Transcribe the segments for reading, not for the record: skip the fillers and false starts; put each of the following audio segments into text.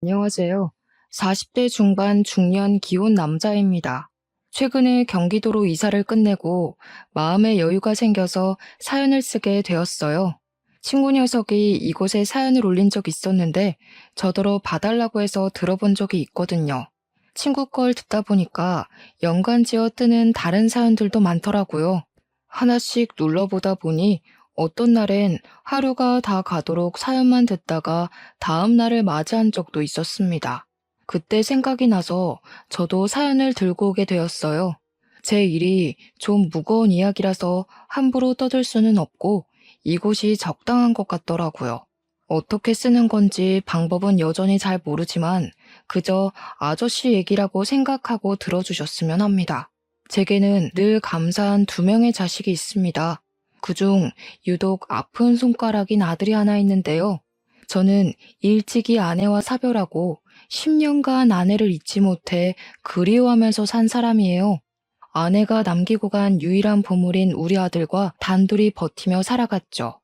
안녕하세요. 40대 중반 중년 기혼 남자입니다. 최근에 경기도로 이사를 끝내고 마음의 여유가 생겨서 사연을 쓰게 되었어요. 친구 녀석이 이곳에 사연을 올린 적이 있었는데 저더러 봐달라고 해서 들어본 적이 있거든요. 친구 걸 듣다 보니까 연관지어 뜨는 다른 사연들도 많더라고요. 하나씩 눌러보다 보니 어떤 날엔 하루가 다 가도록 사연만 듣다가 다음 날을 맞이한 적도 있었습니다. 그때 생각이 나서 저도 사연을 들고 오게 되었어요. 제 일이 좀 무거운 이야기라서 함부로 떠들 수는 없고 이곳이 적당한 것 같더라고요. 어떻게 쓰는 건지 방법은 여전히 잘 모르지만 그저 아저씨 얘기라고 생각하고 들어주셨으면 합니다. 제게는 늘 감사한 두 명의 자식이 있습니다. 그중 유독 아픈 손가락인 아들이 하나 있는데요. 저는 일찍이 아내와 사별하고 10년간 아내를 잊지 못해 그리워하면서 산 사람이에요. 아내가 남기고 간 유일한 보물인 우리 아들과 단둘이 버티며 살아갔죠.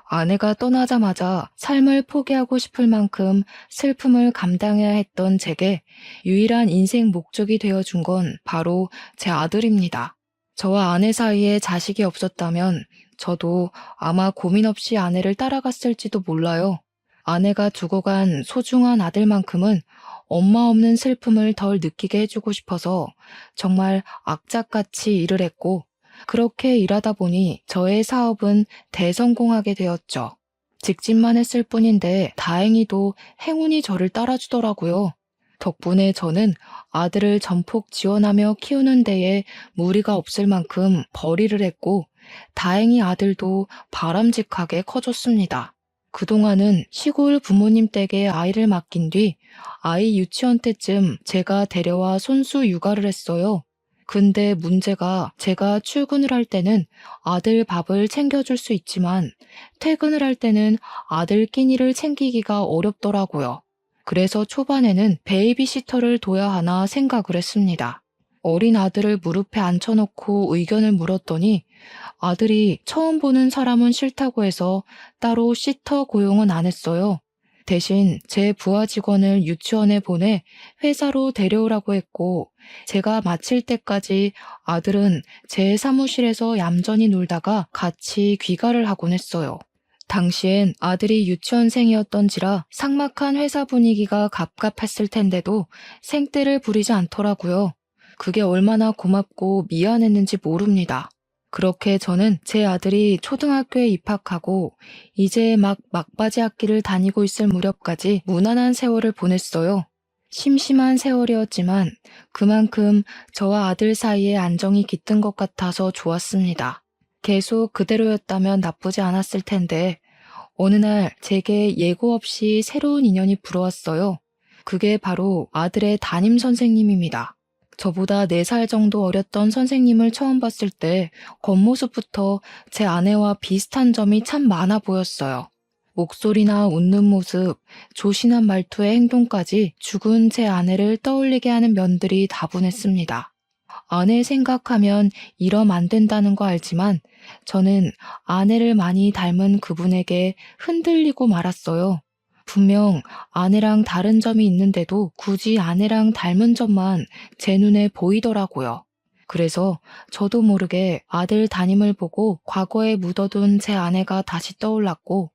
아내가 떠나자마자 삶을 포기하고 싶을 만큼 슬픔을 감당해야 했던 제게 유일한 인생 목적이 되어준 건 바로 제 아들입니다. 저와 아내 사이에 자식이 없었다면 저도 아마 고민 없이 아내를 따라갔을지도 몰라요. 아내가 두고 간 소중한 아들만큼은 엄마 없는 슬픔을 덜 느끼게 해주고 싶어서 정말 악착같이 일을 했고 그렇게 일하다 보니 저의 사업은 대성공하게 되었죠. 직진만 했을 뿐인데 다행히도 행운이 저를 따라주더라고요. 덕분에 저는 아들을 전폭 지원하며 키우는 데에 무리가 없을 만큼 벌이를 했고 다행히 아들도 바람직하게 커졌습니다. 그동안은 시골 부모님 댁에 아이를 맡긴 뒤 아이 유치원 때쯤 제가 데려와 손수 육아를 했어요. 근데 문제가 제가 출근을 할 때는 아들 밥을 챙겨줄 수 있지만 퇴근을 할 때는 아들 끼니를 챙기기가 어렵더라고요. 그래서 초반에는 베이비시터를 둬야 하나 생각을 했습니다. 어린 아들을 무릎에 앉혀놓고 의견을 물었더니 아들이 처음 보는 사람은 싫다고 해서 따로 시터 고용은 안 했어요. 대신 제 부하 직원을 유치원에 보내 회사로 데려오라고 했고 제가 마칠 때까지 아들은 제 사무실에서 얌전히 놀다가 같이 귀가를 하곤 했어요. 당시엔 아들이 유치원생이었던지라 삭막한 회사 분위기가 갑갑했을 텐데도 생떼를 부리지 않더라고요. 그게 얼마나 고맙고 미안했는지 모릅니다. 그렇게 저는 제 아들이 초등학교에 입학하고 이제 막 막바지 학기를 다니고 있을 무렵까지 무난한 세월을 보냈어요. 심심한 세월이었지만 그만큼 저와 아들 사이에 안정이 깃든 것 같아서 좋았습니다. 계속 그대로였다면 나쁘지 않았을 텐데 어느 날 제게 예고 없이 새로운 인연이 불어왔어요. 그게 바로 아들의 담임 선생님입니다. 저보다 4살 정도 어렸던 선생님을 처음 봤을 때 겉모습부터 제 아내와 비슷한 점이 참 많아 보였어요. 목소리나 웃는 모습, 조신한 말투의 행동까지 죽은 제 아내를 떠올리게 하는 면들이 다분했습니다. 아내 생각하면 이러면 안 된다는 거 알지만 저는 아내를 많이 닮은 그분에게 흔들리고 말았어요. 분명 아내랑 다른 점이 있는데도 굳이 아내랑 닮은 점만 제 눈에 보이더라고요. 그래서 저도 모르게 아들 담임을 보고 과거에 묻어둔 제 아내가 다시 떠올랐고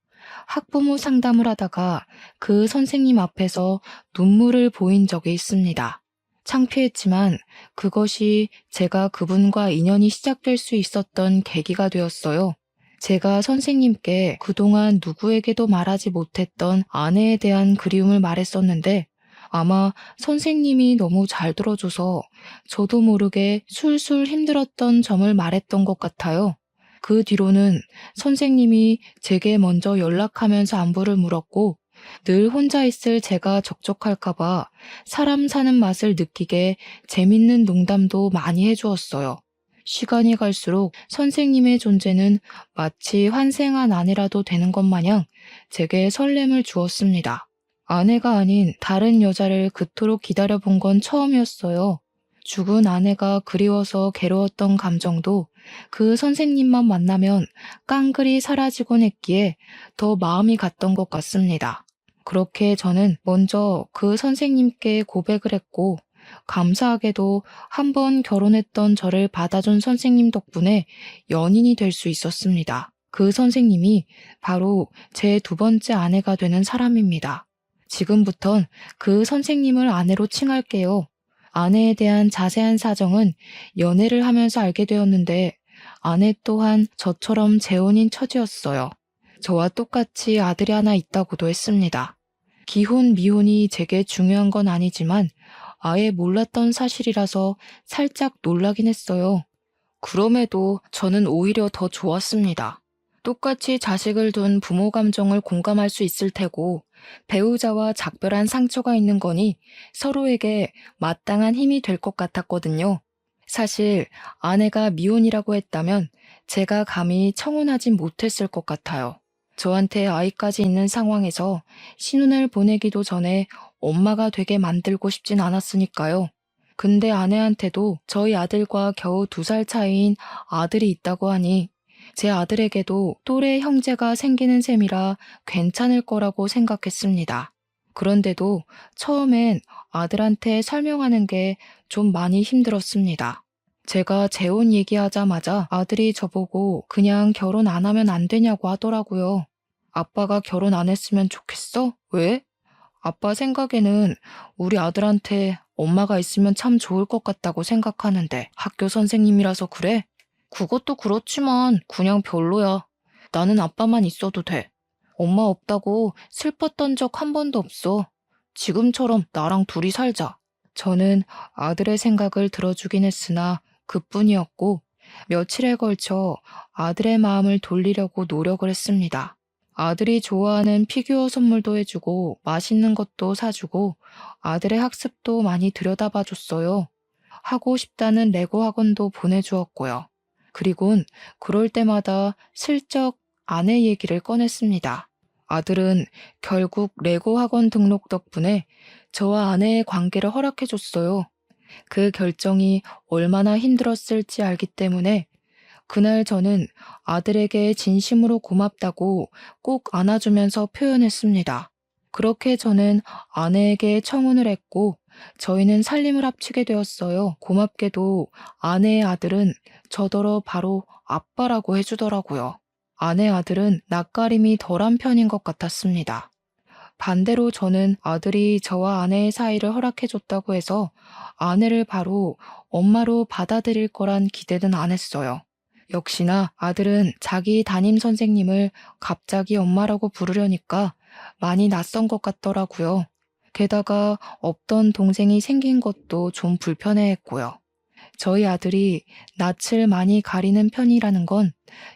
학부모 상담을 하다가 그 선생님 앞에서 눈물을 보인 적이 있습니다. 창피했지만 그것이 제가 그분과 인연이 시작될 수 있었던 계기가 되었어요. 제가 선생님께 그동안 누구에게도 말하지 못했던 아내에 대한 그리움을 말했었는데 아마 선생님이 너무 잘 들어줘서 저도 모르게 술술 힘들었던 점을 말했던 것 같아요. 그 뒤로는 선생님이 제게 먼저 연락하면서 안부를 물었고 늘 혼자 있을 제가 적적할까봐 사람 사는 맛을 느끼게 재밌는 농담도 많이 해주었어요. 시간이 갈수록 선생님의 존재는 마치 환생한 아내라도 되는 것 마냥 제게 설렘을 주었습니다. 아내가 아닌 다른 여자를 그토록 기다려본 건 처음이었어요. 죽은 아내가 그리워서 괴로웠던 감정도 그 선생님만 만나면 깡그리 사라지곤 했기에 더 마음이 갔던 것 같습니다. 그렇게 저는 먼저 그 선생님께 고백을 했고, 감사하게도 한 번 결혼했던 저를 받아준 선생님 덕분에 연인이 될 수 있었습니다. 그 선생님이 바로 제 두 번째 아내가 되는 사람입니다. 지금부턴 그 선생님을 아내로 칭할게요. 아내에 대한 자세한 사정은 연애를 하면서 알게 되었는데, 아내 또한 저처럼 재혼인 처지였어요. 저와 똑같이 아들이 하나 있다고도 했습니다. 기혼, 미혼이 제게 중요한 건 아니지만 아예 몰랐던 사실이라서 살짝 놀라긴 했어요. 그럼에도 저는 오히려 더 좋았습니다. 똑같이 자식을 둔 부모 감정을 공감할 수 있을 테고, 배우자와 작별한 상처가 있는 거니 서로에게 마땅한 힘이 될 것 같았거든요. 사실 아내가 미혼이라고 했다면 제가 감히 청혼하진 못했을 것 같아요. 저한테 아이까지 있는 상황에서 신혼을 보내기도 전에 엄마가 되게 만들고 싶진 않았으니까요. 근데 아내한테도 저희 아들과 겨우 2살 차이인 아들이 있다고 하니 제 아들에게도 또래 형제가 생기는 셈이라 괜찮을 거라고 생각했습니다. 그런데도 처음엔 아들한테 설명하는 게 좀 많이 힘들었습니다. 제가 재혼 얘기하자마자 아들이 저보고 그냥 결혼 안 하면 안 되냐고 하더라고요. 아빠가 결혼 안 했으면 좋겠어? 왜? 아빠 생각에는 우리 아들한테 엄마가 있으면 참 좋을 것 같다고 생각하는데 학교 선생님이라서 그래? 그것도 그렇지만 그냥 별로야. 나는 아빠만 있어도 돼. 엄마 없다고 슬펐던 적 한 번도 없어. 지금처럼 나랑 둘이 살자. 저는 아들의 생각을 들어주긴 했으나 그뿐이었고, 며칠에 걸쳐 아들의 마음을 돌리려고 노력을 했습니다. 아들이 좋아하는 피규어 선물도 해주고 맛있는 것도 사주고 아들의 학습도 많이 들여다봐 줬어요. 하고 싶다는 레고 학원도 보내주었고요. 그리곤 그럴 때마다 슬쩍 아내 얘기를 꺼냈습니다. 아들은 결국 레고 학원 등록 덕분에 저와 아내의 관계를 허락해줬어요. 그 결정이 얼마나 힘들었을지 알기 때문에 그날 저는 아들에게 진심으로 고맙다고 꼭 안아주면서 표현했습니다. 그렇게 저는 아내에게 청혼을 했고 저희는 살림을 합치게 되었어요. 고맙게도 아내의 아들은 저더러 바로 아빠라고 해주더라고요. 아내 아들은 낯가림이 덜한 편인 것 같았습니다. 반대로 저는 아들이 저와 아내의 사이를 허락해줬다고 해서 아내를 바로 엄마로 받아들일 거란 기대는 안 했어요. 역시나 아들은 자기 담임 선생님을 갑자기 엄마라고 부르려니까 많이 낯선 것 같더라고요. 게다가 없던 동생이 생긴 것도 좀 불편해했고요. 저희 아들이 낯을 많이 가리는 편이라는 건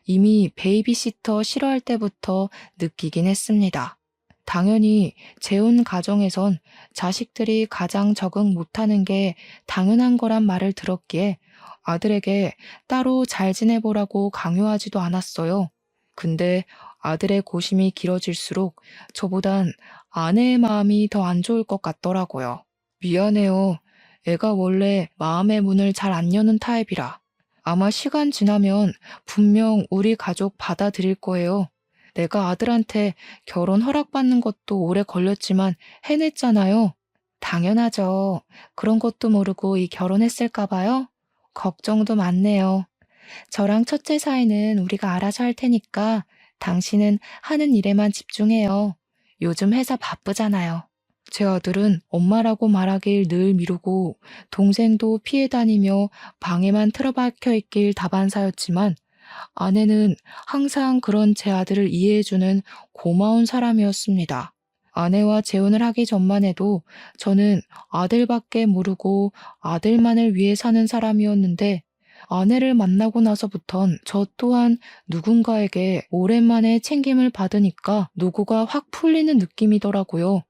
이미 베이비시터 싫어할 때부터 느끼긴 했습니다. 당연히 재혼 가정에선 자식들이 가장 적응 못하는 게 당연한 거란 말을 들었기에 아들에게 따로 잘 지내보라고 강요하지도 않았어요. 근데 아들의 고심이 길어질수록 저보단 아내의 마음이 더 안 좋을 것 같더라고요. 미안해요. 애가 원래 마음의 문을 잘 안 여는 타입이라. 아마 시간 지나면 분명 우리 가족 받아들일 거예요. 내가 아들한테 결혼 허락받는 것도 오래 걸렸지만 해냈잖아요. 당연하죠. 그런 것도 모르고 이 결혼했을까 봐요. 걱정도 많네요. 저랑 첫째 사이는 우리가 알아서 할 테니까 당신은 하는 일에만 집중해요. 요즘 회사 바쁘잖아요. 제 아들은 엄마라고 말하길 늘 미루고 동생도 피해 다니며 방에만 틀어박혀 있길 다반사였지만 아내는 항상 그런 제 아들을 이해해주는 고마운 사람이었습니다. 아내와 재혼을 하기 전만 해도 저는 아들밖에 모르고 아들만을 위해 사는 사람이었는데 아내를 만나고 나서부턴 저 또한 누군가에게 오랜만에 챙김을 받으니까 노고가 확 풀리는 느낌이더라고요.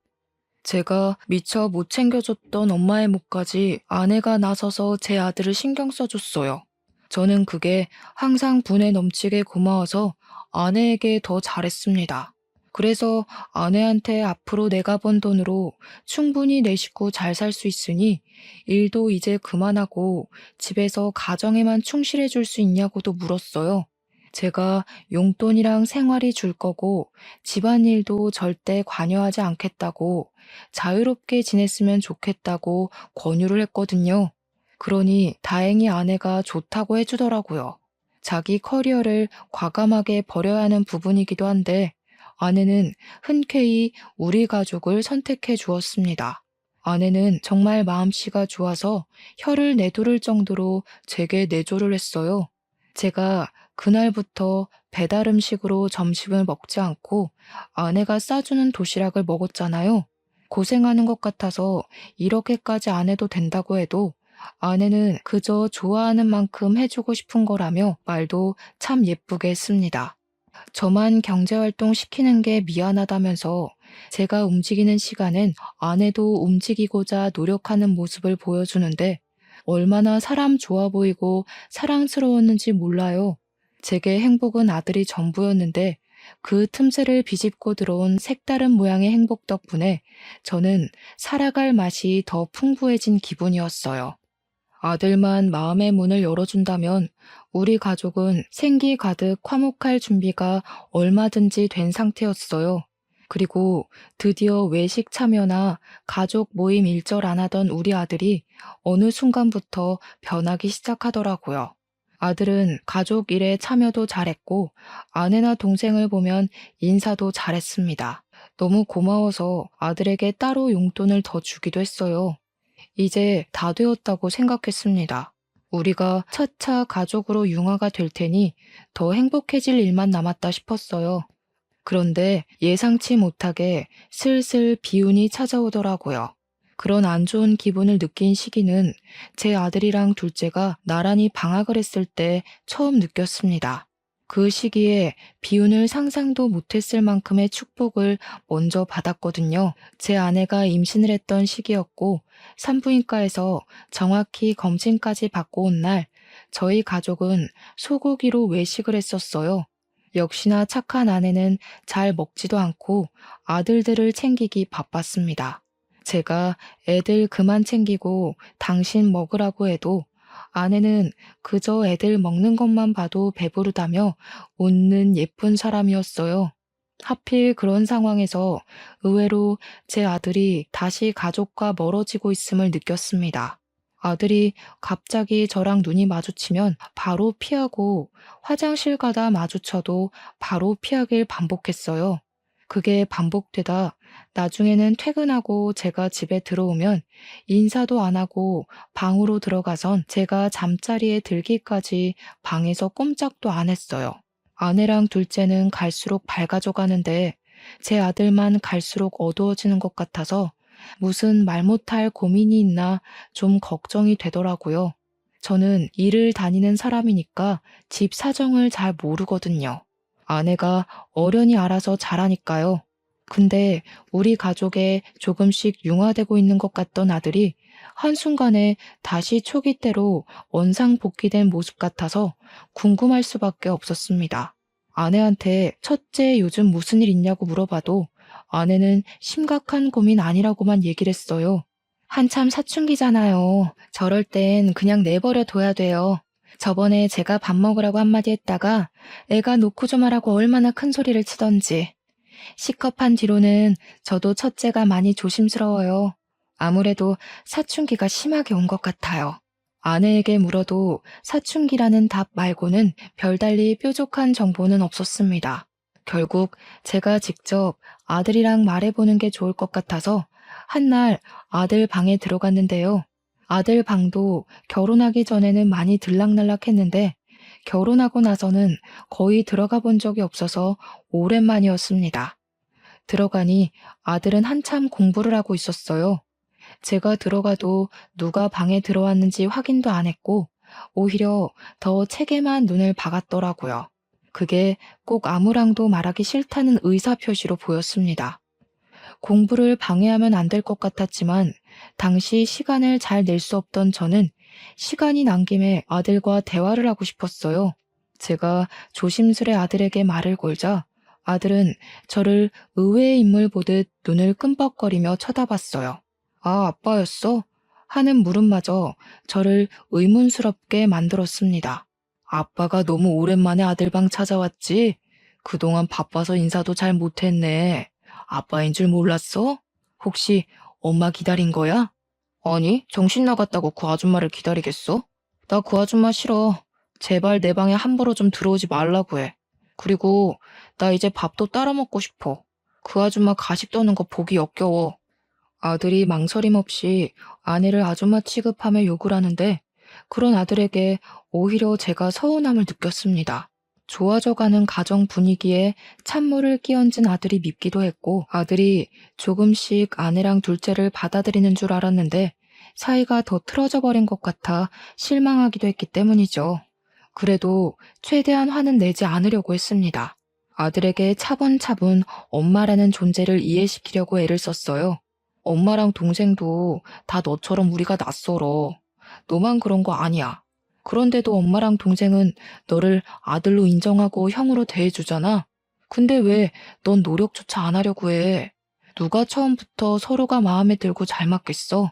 제가 미처 못 챙겨줬던 엄마의 몫까지 아내가 나서서 제 아들을 신경 써줬어요. 저는 그게 항상 분에 넘치게 고마워서 아내에게 더 잘했습니다. 그래서 아내한테 앞으로 내가 번 돈으로 충분히 내 식구 잘 살 수 있으니 일도 이제 그만하고 집에서 가정에만 충실해 줄 수 있냐고도 물었어요. 제가 용돈이랑 생활이 줄 거고 집안일도 절대 관여하지 않겠다고 자유롭게 지냈으면 좋겠다고 권유를 했거든요. 그러니 다행히 아내가 좋다고 해주더라고요. 자기 커리어를 과감하게 버려야 하는 부분이기도 한데 아내는 흔쾌히 우리 가족을 선택해 주었습니다. 아내는 정말 마음씨가 좋아서 혀를 내두를 정도로 제게 내조를 했어요. 제가 그날부터 배달 음식으로 점심을 먹지 않고 아내가 싸주는 도시락을 먹었잖아요. 고생하는 것 같아서 이렇게까지 안 해도 된다고 해도 아내는 그저 좋아하는 만큼 해주고 싶은 거라며 말도 참 예쁘게 했습니다. 저만 경제활동 시키는 게 미안하다면서 제가 움직이는 시간엔 아내도 움직이고자 노력하는 모습을 보여주는데 얼마나 사람 좋아 보이고 사랑스러웠는지 몰라요. 제게 행복은 아들이 전부였는데 그 틈새를 비집고 들어온 색다른 모양의 행복 덕분에 저는 살아갈 맛이 더 풍부해진 기분이었어요. 아들만 마음의 문을 열어준다면 우리 가족은 생기 가득 화목할 준비가 얼마든지 된 상태였어요. 그리고 드디어 외식 참여나 가족 모임 일절 안 하던 우리 아들이 어느 순간부터 변하기 시작하더라고요. 아들은 가족 일에 참여도 잘했고 아내나 동생을 보면 인사도 잘했습니다. 너무 고마워서 아들에게 따로 용돈을 더 주기도 했어요. 이제 다 되었다고 생각했습니다. 우리가 차차 가족으로 융화가 될 테니 더 행복해질 일만 남았다 싶었어요. 그런데 예상치 못하게 슬슬 비운이 찾아오더라고요. 그런 안 좋은 기분을 느낀 시기는 제 아들이랑 둘째가 나란히 방학을 했을 때 처음 느꼈습니다. 그 시기에 비운을 상상도 못했을 만큼의 축복을 먼저 받았거든요. 제 아내가 임신을 했던 시기였고 산부인과에서 정확히 검진까지 받고 온 날 저희 가족은 소고기로 외식을 했었어요. 역시나 착한 아내는 잘 먹지도 않고 아들들을 챙기기 바빴습니다. 제가 애들 그만 챙기고 당신 먹으라고 해도 아내는 그저 애들 먹는 것만 봐도 배부르다며 웃는 예쁜 사람이었어요. 하필 그런 상황에서 의외로 제 아들이 다시 가족과 멀어지고 있음을 느꼈습니다. 아들이 갑자기 저랑 눈이 마주치면 바로 피하고 화장실 가다 마주쳐도 바로 피하길 반복했어요. 그게 반복되다 나중에는 퇴근하고 제가 집에 들어오면 인사도 안 하고 방으로 들어가선 제가 잠자리에 들기까지 방에서 꼼짝도 안 했어요. 아내랑 둘째는 갈수록 밝아져 가는데 제 아들만 갈수록 어두워지는 것 같아서 무슨 말 못할 고민이 있나 좀 걱정이 되더라고요. 저는 일을 다니는 사람이니까 집 사정을 잘 모르거든요. 아내가 어련히 알아서 잘하니까요. 근데 우리 가족에 조금씩 융화되고 있는 것 같던 아들이 한순간에 다시 초기 때로 원상복귀된 모습 같아서 궁금할 수밖에 없었습니다. 아내한테 첫째 요즘 무슨 일 있냐고 물어봐도 아내는 심각한 고민 아니라고만 얘기를 했어요. 한참 사춘기잖아요. 저럴 땐 그냥 내버려 둬야 돼요. 저번에 제가 밥 먹으라고 한마디 했다가 애가 놓고 좀 하라고 얼마나 큰 소리를 치던지. 시컵한 뒤로는 저도 첫째가 많이 조심스러워요. 아무래도 사춘기가 심하게 온 것 같아요. 아내에게 물어도 사춘기라는 답 말고는 별달리 뾰족한 정보는 없었습니다. 결국 제가 직접 아들이랑 말해보는 게 좋을 것 같아서 한날 아들 방에 들어갔는데요. 아들 방도 결혼하기 전에는 많이 들락날락했는데 결혼하고 나서는 거의 들어가 본 적이 없어서 오랜만이었습니다. 들어가니 아들은 한참 공부를 하고 있었어요. 제가 들어가도 누가 방에 들어왔는지 확인도 안 했고 오히려 더 책에만 눈을 박았더라고요. 그게 꼭 아무랑도 말하기 싫다는 의사표시로 보였습니다. 공부를 방해하면 안 될 것 같았지만 당시 시간을 잘 낼 수 없던 저는 시간이 난 김에 아들과 대화를 하고 싶었어요. 제가 조심스레 아들에게 말을 걸자 아들은 저를 의외의 인물 보듯 눈을 끔뻑거리며 쳐다봤어요. 아, 아빠였어? 하는 물음마저 저를 의문스럽게 만들었습니다. 아빠가 너무 오랜만에 아들 방 찾아왔지? 그동안 바빠서 인사도 잘 못했네. 아빠인 줄 몰랐어? 혹시 엄마 기다린 거야? 아니, 정신 나갔다고 그 아줌마를 기다리겠어? 나 그 아줌마 싫어. 제발 내 방에 함부로 좀 들어오지 말라고 해. 그리고 나 이제 밥도 따라 먹고 싶어. 그 아줌마 가식 떠는 거 보기 역겨워. 아들이 망설임 없이 아내를 아줌마 취급하며 욕을 하는데 그런 아들에게 오히려 제가 서운함을 느꼈습니다. 좋아져가는 가정 분위기에 찬물을 끼얹은 아들이 밉기도 했고 아들이 조금씩 아내랑 둘째를 받아들이는 줄 알았는데 사이가 더 틀어져 버린 것 같아 실망하기도 했기 때문이죠. 그래도 최대한 화는 내지 않으려고 했습니다. 아들에게 차분차분 엄마라는 존재를 이해시키려고 애를 썼어요. 엄마랑 동생도 다 너처럼 우리가 낯설어. 너만 그런 거 아니야. 그런데도 엄마랑 동생은 너를 아들로 인정하고 형으로 대해주잖아. 근데 왜 넌 노력조차 안 하려고 해? 누가 처음부터 서로가 마음에 들고 잘 맞겠어?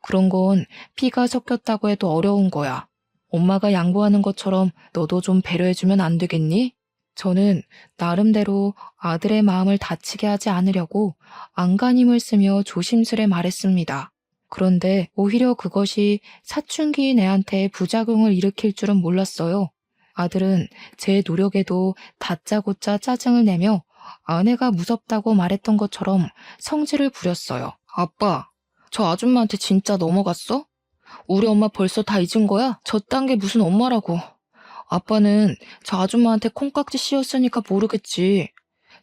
그런 건 피가 섞였다고 해도 어려운 거야. 엄마가 양보하는 것처럼 너도 좀 배려해주면 안 되겠니? 저는 나름대로 아들의 마음을 다치게 하지 않으려고 안간힘을 쓰며 조심스레 말했습니다. 그런데 오히려 그것이 사춘기인 애한테 부작용을 일으킬 줄은 몰랐어요. 아들은 제 노력에도 다짜고짜 짜증을 내며 아내가 무섭다고 말했던 것처럼 성질을 부렸어요. 아빠, 저 아줌마한테 진짜 넘어갔어? 우리 엄마 벌써 다 잊은 거야? 저딴 게 무슨 엄마라고. 아빠는 저 아줌마한테 콩깍지 씌웠으니까 모르겠지.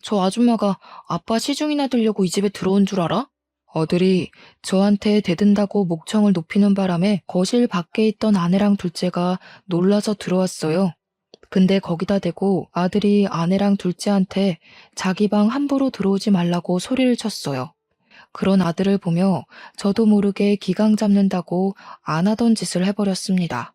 저 아줌마가 아빠 시중이나 들려고 이 집에 들어온 줄 알아? 아들이 저한테 대든다고 목청을 높이는 바람에 거실 밖에 있던 아내랑 둘째가 놀라서 들어왔어요. 근데 거기다 대고 아들이 아내랑 둘째한테 자기 방 함부로 들어오지 말라고 소리를 쳤어요. 그런 아들을 보며 저도 모르게 기강 잡는다고 안 하던 짓을 해버렸습니다.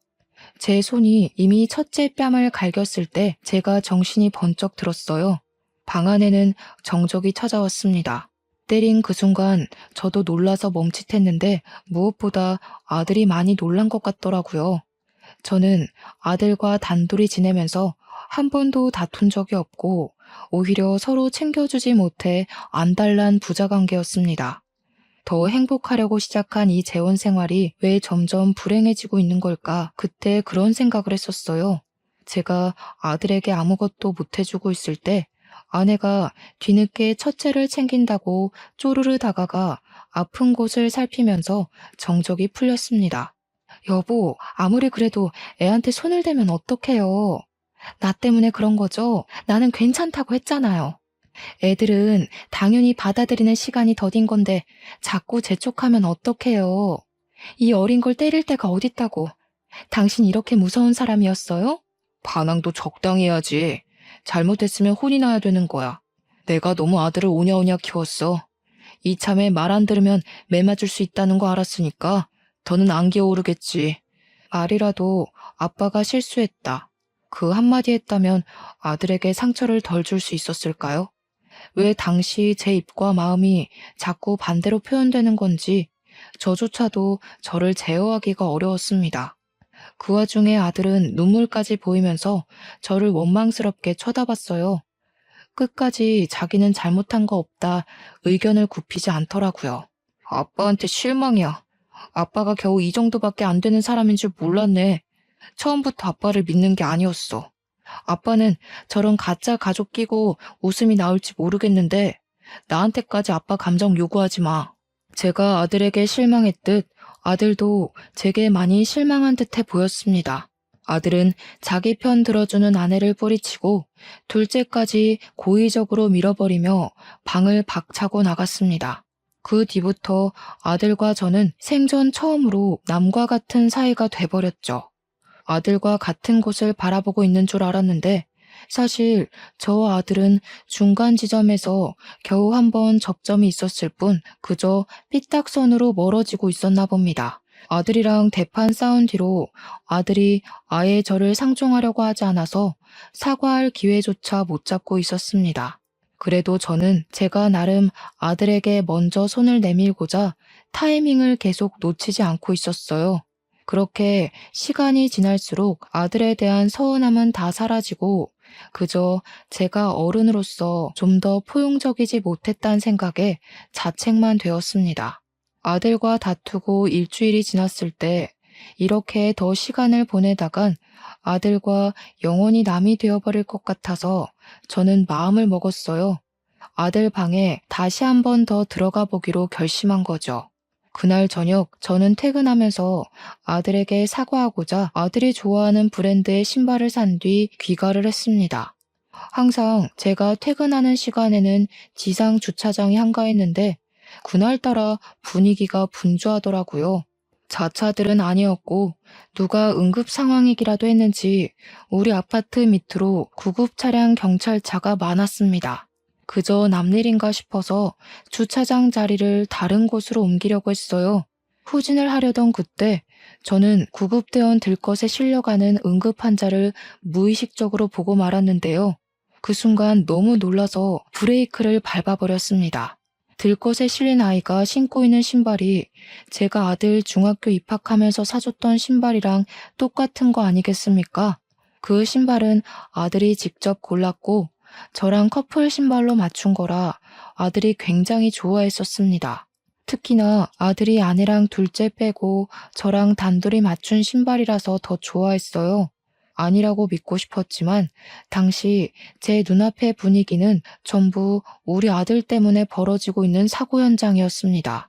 제 손이 이미 첫째 뺨을 갈겼을 때 제가 정신이 번쩍 들었어요. 방 안에는 정적이 찾아왔습니다. 때린 그 순간 저도 놀라서 멈칫했는데 무엇보다 아들이 많이 놀란 것 같더라고요. 저는 아들과 단둘이 지내면서 한 번도 다툰 적이 없고 오히려 서로 챙겨주지 못해 안달난 부자관계였습니다. 더 행복하려고 시작한 이 재혼 생활이 왜 점점 불행해지고 있는 걸까? 그때 그런 생각을 했었어요. 제가 아들에게 아무것도 못해주고 있을 때 아내가 뒤늦게 첫째를 챙긴다고 쪼르르 다가가 아픈 곳을 살피면서 정적이 풀렸습니다. 여보, 아무리 그래도 애한테 손을 대면 어떡해요? 나 때문에 그런 거죠? 나는 괜찮다고 했잖아요. 애들은 당연히 받아들이는 시간이 더딘 건데 자꾸 재촉하면 어떡해요? 이 어린 걸 때릴 때가 어딨다고. 당신 이렇게 무서운 사람이었어요? 반항도 적당히 해야지. 잘못했으면 혼이 나야 되는 거야. 내가 너무 아들을 오냐오냐 키웠어. 이참에 말 안 들으면 매 맞을 수 있다는 거 알았으니까 더는 안 기어오르겠지. 말이라도 아빠가 실수했다. 그 한마디 했다면 아들에게 상처를 덜 줄 수 있었을까요? 왜 당시 제 입과 마음이 자꾸 반대로 표현되는 건지 저조차도 저를 제어하기가 어려웠습니다. 그 와중에 아들은 눈물까지 보이면서 저를 원망스럽게 쳐다봤어요. 끝까지 자기는 잘못한 거 없다 의견을 굽히지 않더라고요. 아빠한테 실망이야. 아빠가 겨우 이 정도밖에 안 되는 사람인 줄 몰랐네. 처음부터 아빠를 믿는 게 아니었어. 아빠는 저런 가짜 가족 끼고 웃음이 나올지 모르겠는데 나한테까지 아빠 감정 요구하지 마. 제가 아들에게 실망했듯 아들도 제게 많이 실망한 듯해 보였습니다. 아들은 자기 편 들어주는 아내를 뿌리치고 둘째까지 고의적으로 밀어버리며 방을 박차고 나갔습니다. 그 뒤부터 아들과 저는 생전 처음으로 남과 같은 사이가 돼버렸죠. 아들과 같은 곳을 바라보고 있는 줄 알았는데 사실 저 아들은 중간 지점에서 겨우 한 번 접점이 있었을 뿐 그저 삐딱선으로 멀어지고 있었나 봅니다. 아들이랑 대판 싸운 뒤로 아들이 아예 저를 상종하려고 하지 않아서 사과할 기회조차 못 잡고 있었습니다. 그래도 저는 제가 나름 아들에게 먼저 손을 내밀고자 타이밍을 계속 놓치지 않고 있었어요. 그렇게 시간이 지날수록 아들에 대한 서운함은 다 사라지고 그저 제가 어른으로서 좀 더 포용적이지 못했다는 생각에 자책만 되었습니다. 아들과 다투고 일주일이 지났을 때 이렇게 더 시간을 보내다간 아들과 영원히 남이 되어버릴 것 같아서 저는 마음을 먹었어요. 아들 방에 다시 한 번 더 들어가 보기로 결심한 거죠. 그날 저녁 저는 퇴근하면서 아들에게 사과하고자 아들이 좋아하는 브랜드의 신발을 산 뒤 귀가를 했습니다. 항상 제가 퇴근하는 시간에는 지상 주차장이 한가했는데 그날따라 분위기가 분주하더라고요. 자차들은 아니었고 누가 응급 상황이기라도 했는지 우리 아파트 밑으로 구급 차량 경찰차가 많았습니다. 그저 남일인가 싶어서 주차장 자리를 다른 곳으로 옮기려고 했어요. 후진을 하려던 그때 저는 구급대원 들것에 실려가는 응급 환자를 무의식적으로 보고 말았는데요. 그 순간 너무 놀라서 브레이크를 밟아버렸습니다. 들것에 실린 아이가 신고 있는 신발이 제가 아들 중학교 입학하면서 사줬던 신발이랑 똑같은 거 아니겠습니까? 그 신발은 아들이 직접 골랐고 저랑 커플 신발로 맞춘 거라 아들이 굉장히 좋아했었습니다. 특히나 아들이 아내랑 둘째 빼고 저랑 단둘이 맞춘 신발이라서 더 좋아했어요. 아니라고 믿고 싶었지만 당시 제 눈앞의 분위기는 전부 우리 아들 때문에 벌어지고 있는 사고 현장이었습니다.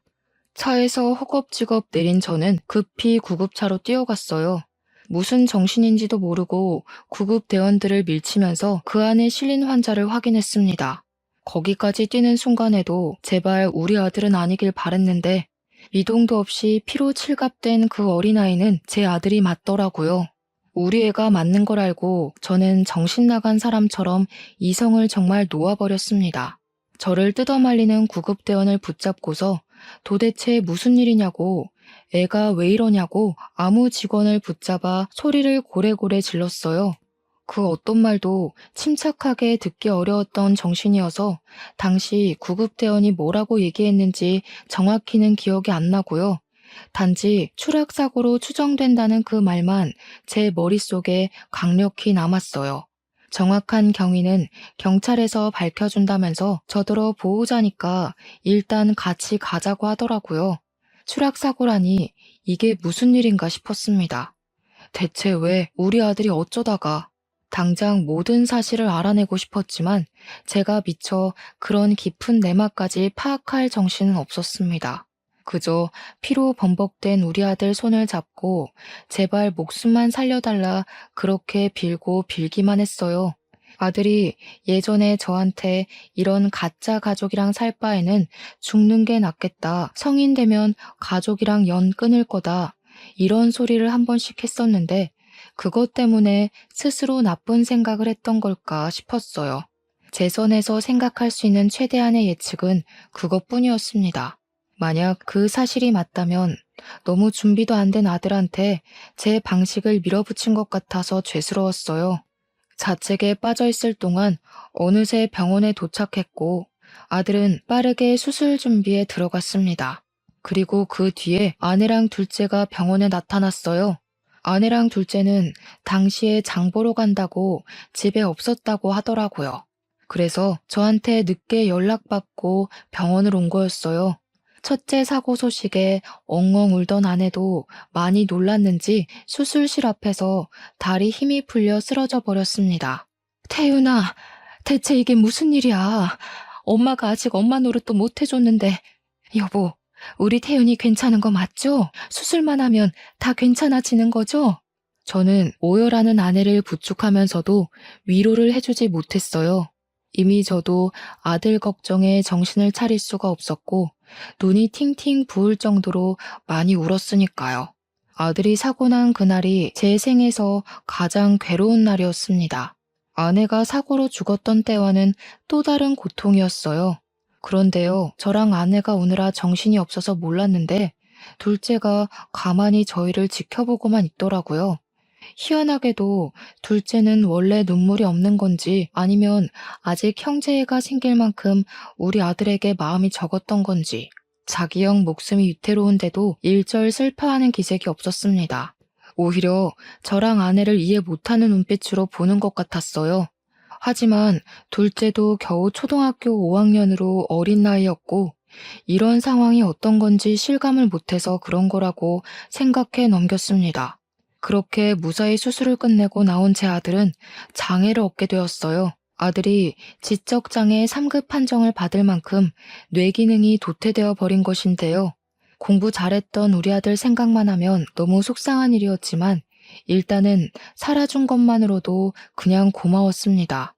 차에서 허겁지겁 내린 저는 급히 구급차로 뛰어갔어요. 무슨 정신인지도 모르고 구급대원들을 밀치면서 그 안에 실린 환자를 확인했습니다. 거기까지 뛰는 순간에도 제발 우리 아들은 아니길 바랬는데 미동도 없이 피로 칠갑된 그 어린아이는 제 아들이 맞더라고요. 우리 애가 맞는 걸 알고 저는 정신 나간 사람처럼 이성을 정말 놓아버렸습니다. 저를 뜯어말리는 구급대원을 붙잡고서 도대체 무슨 일이냐고, 애가 왜 이러냐고 아무 직원을 붙잡아 소리를 고래고래 질렀어요. 그 어떤 말도 침착하게 듣기 어려웠던 정신이어서 당시 구급대원이 뭐라고 얘기했는지 정확히는 기억이 안 나고요. 단지 추락사고로 추정된다는 그 말만 제 머릿속에 강력히 남았어요. 정확한 경위는 경찰에서 밝혀준다면서 저더러 보호자니까 일단 같이 가자고 하더라고요. 추락사고라니 이게 무슨 일인가 싶었습니다. 대체 왜 우리 아들이 어쩌다가 당장 모든 사실을 알아내고 싶었지만 제가 미처 그런 깊은 내막까지 파악할 정신은 없었습니다. 그저 피로 범벅된 우리 아들 손을 잡고 제발 목숨만 살려달라 그렇게 빌고 빌기만 했어요. 아들이 예전에 저한테 이런 가짜 가족이랑 살 바에는 죽는 게 낫겠다. 성인 되면 가족이랑 연 끊을 거다. 이런 소리를 한 번씩 했었는데 그것 때문에 스스로 나쁜 생각을 했던 걸까 싶었어요. 제 선에서 생각할 수 있는 최대한의 예측은 그것뿐이었습니다. 만약 그 사실이 맞다면 너무 준비도 안 된 아들한테 제 방식을 밀어붙인 것 같아서 죄스러웠어요. 자책에 빠져있을 동안 어느새 병원에 도착했고 아들은 빠르게 수술 준비에 들어갔습니다. 그리고 그 뒤에 아내랑 둘째가 병원에 나타났어요. 아내랑 둘째는 당시에 장 보러 간다고 집에 없었다고 하더라고요. 그래서 저한테 늦게 연락받고 병원을 온 거였어요. 첫째 사고 소식에 엉엉 울던 아내도 많이 놀랐는지 수술실 앞에서 다리 힘이 풀려 쓰러져 버렸습니다. 태윤아, 대체 이게 무슨 일이야? 엄마가 아직 엄마 노릇도 못 해줬는데. 여보, 우리 태윤이 괜찮은 거 맞죠? 수술만 하면 다 괜찮아지는 거죠? 저는 오열하는 아내를 부축하면서도 위로를 해주지 못했어요. 이미 저도 아들 걱정에 정신을 차릴 수가 없었고 눈이 팅팅 부을 정도로 많이 울었으니까요. 아들이 사고 난 그날이 제 생에서 가장 괴로운 날이었습니다. 아내가 사고로 죽었던 때와는 또 다른 고통이었어요. 그런데요, 저랑 아내가 오느라 정신이 없어서 몰랐는데 둘째가 가만히 저희를 지켜보고만 있더라고요. 희한하게도 둘째는 원래 눈물이 없는 건지 아니면 아직 형제애가 생길 만큼 우리 아들에게 마음이 적었던 건지 자기 형 목숨이 위태로운데도 일절 슬퍼하는 기색이 없었습니다. 오히려 저랑 아내를 이해 못하는 눈빛으로 보는 것 같았어요. 하지만 둘째도 겨우 초등학교 5학년으로 어린 나이였고 이런 상황이 어떤 건지 실감을 못해서 그런 거라고 생각해 넘겼습니다. 그렇게 무사히 수술을 끝내고 나온 제 아들은 장애를 얻게 되었어요. 아들이 지적장애 3급 판정을 받을 만큼 뇌 기능이 도태되어 버린 것인데요. 공부 잘했던 우리 아들 생각만 하면 너무 속상한 일이었지만 일단은 살아준 것만으로도 그냥 고마웠습니다.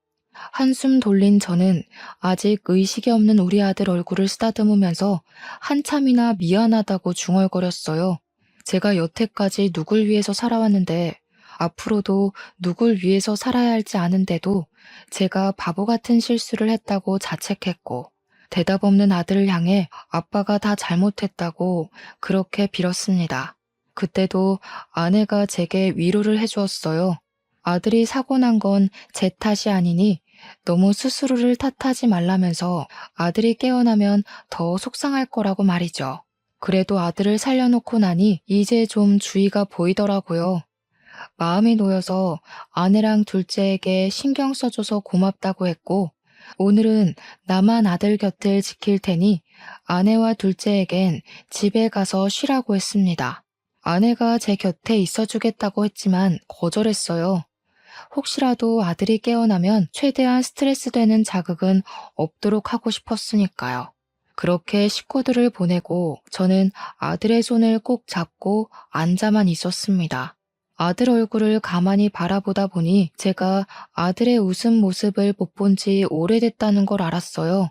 한숨 돌린 저는 아직 의식이 없는 우리 아들 얼굴을 쓰다듬으면서 한참이나 미안하다고 중얼거렸어요. 제가 여태까지 누굴 위해서 살아왔는데 앞으로도 누굴 위해서 살아야 할지 아는데도 제가 바보 같은 실수를 했다고 자책했고 대답 없는 아들을 향해 아빠가 다 잘못했다고 그렇게 빌었습니다. 그때도 아내가 제게 위로를 해주었어요. 아들이 사고 난 건 제 탓이 아니니 너무 스스로를 탓하지 말라면서 아들이 깨어나면 더 속상할 거라고 말이죠. 그래도 아들을 살려놓고 나니 이제 좀 주의가 보이더라고요. 마음이 놓여서 아내랑 둘째에게 신경 써줘서 고맙다고 했고 오늘은 나만 아들 곁을 지킬 테니 아내와 둘째에겐 집에 가서 쉬라고 했습니다. 아내가 제 곁에 있어주겠다고 했지만 거절했어요. 혹시라도 아들이 깨어나면 최대한 스트레스 되는 자극은 없도록 하고 싶었으니까요. 그렇게 식구들을 보내고 저는 아들의 손을 꼭 잡고 앉아만 있었습니다. 아들 얼굴을 가만히 바라보다 보니 제가 아들의 웃음 모습을 못 본 지 오래됐다는 걸 알았어요.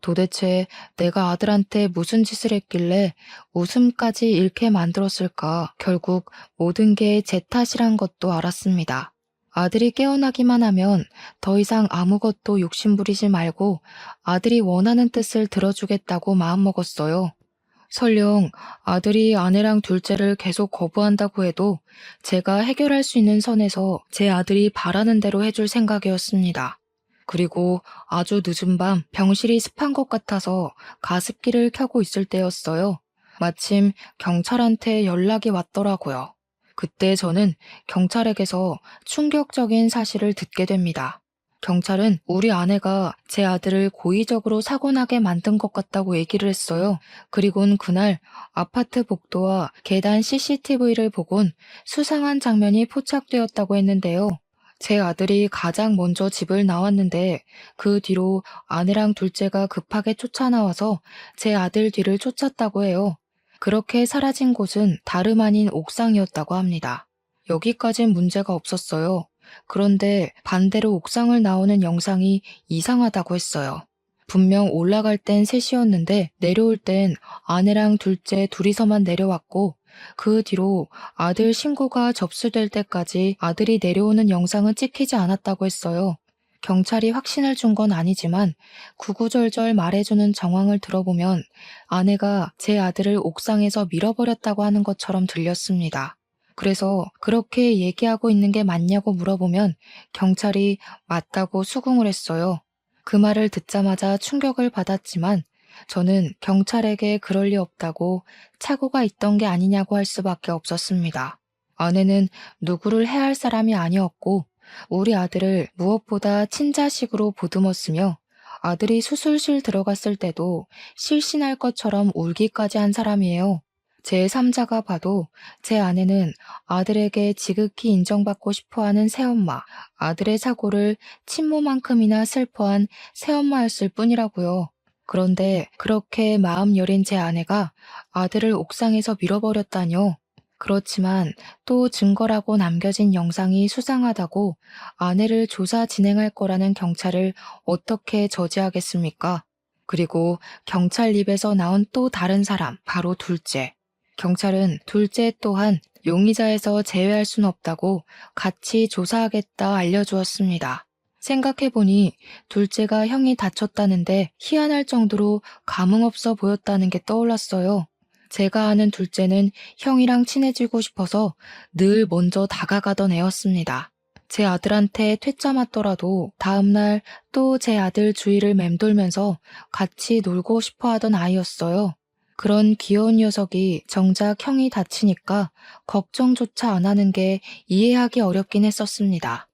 도대체 내가 아들한테 무슨 짓을 했길래 웃음까지 잃게 만들었을까? 결국 모든 게 제 탓이란 것도 알았습니다. 아들이 깨어나기만 하면 더 이상 아무것도 욕심부리지 말고 아들이 원하는 뜻을 들어주겠다고 마음먹었어요. 설령 아들이 아내랑 둘째를 계속 거부한다고 해도 제가 해결할 수 있는 선에서 제 아들이 바라는 대로 해줄 생각이었습니다. 그리고 아주 늦은 밤 병실이 습한 것 같아서 가습기를 켜고 있을 때였어요. 마침 경찰한테 연락이 왔더라고요. 그때 저는 경찰에게서 충격적인 사실을 듣게 됩니다. 경찰은 우리 아내가 제 아들을 고의적으로 사고나게 만든 것 같다고 얘기를 했어요. 그리곤 그날 아파트 복도와 계단 CCTV를 보곤 수상한 장면이 포착되었다고 했는데요. 제 아들이 가장 먼저 집을 나왔는데 그 뒤로 아내랑 둘째가 급하게 쫓아나와서 제 아들 뒤를 쫓았다고 해요. 그렇게 사라진 곳은 다름 아닌 옥상이었다고 합니다. 여기까진 문제가 없었어요. 그런데 반대로 옥상을 나오는 영상이 이상하다고 했어요. 분명 올라갈 땐 셋이었는데 내려올 땐 아내랑 둘째 둘이서만 내려왔고 그 뒤로 아들 신고가 접수될 때까지 아들이 내려오는 영상은 찍히지 않았다고 했어요. 경찰이 확신을 준 건 아니지만 구구절절 말해주는 정황을 들어보면 아내가 제 아들을 옥상에서 밀어버렸다고 하는 것처럼 들렸습니다. 그래서 그렇게 얘기하고 있는 게 맞냐고 물어보면 경찰이 맞다고 수긍을 했어요. 그 말을 듣자마자 충격을 받았지만 저는 경찰에게 그럴 리 없다고 착오가 있던 게 아니냐고 할 수밖에 없었습니다. 아내는 누구를 해할 사람이 아니었고 우리 아들을 무엇보다 친자식으로 보듬었으며 아들이 수술실 들어갔을 때도 실신할 것처럼 울기까지 한 사람이에요. 제3자가 봐도 제 아내는 아들에게 지극히 인정받고 싶어하는 새엄마, 아들의 사고를 친모만큼이나 슬퍼한 새엄마였을 뿐이라고요. 그런데 그렇게 마음 여린 제 아내가 아들을 옥상에서 밀어버렸다뇨. 그렇지만 또 증거라고 남겨진 영상이 수상하다고 아내를 조사 진행할 거라는 경찰을 어떻게 저지하겠습니까? 그리고 경찰 입에서 나온 또 다른 사람, 바로 둘째. 경찰은 둘째 또한 용의자에서 제외할 순 없다고 같이 조사하겠다 알려주었습니다. 생각해보니 둘째가 형이 다쳤다는데 희한할 정도로 감흥 없어 보였다는 게 떠올랐어요. 제가 아는 둘째는 형이랑 친해지고 싶어서 늘 먼저 다가가던 애였습니다. 제 아들한테 퇴짜 맞더라도 다음날 또 제 아들 주위를 맴돌면서 같이 놀고 싶어 하던 아이였어요. 그런 귀여운 녀석이 정작 형이 다치니까 걱정조차 안 하는 게 이해하기 어렵긴 했었습니다.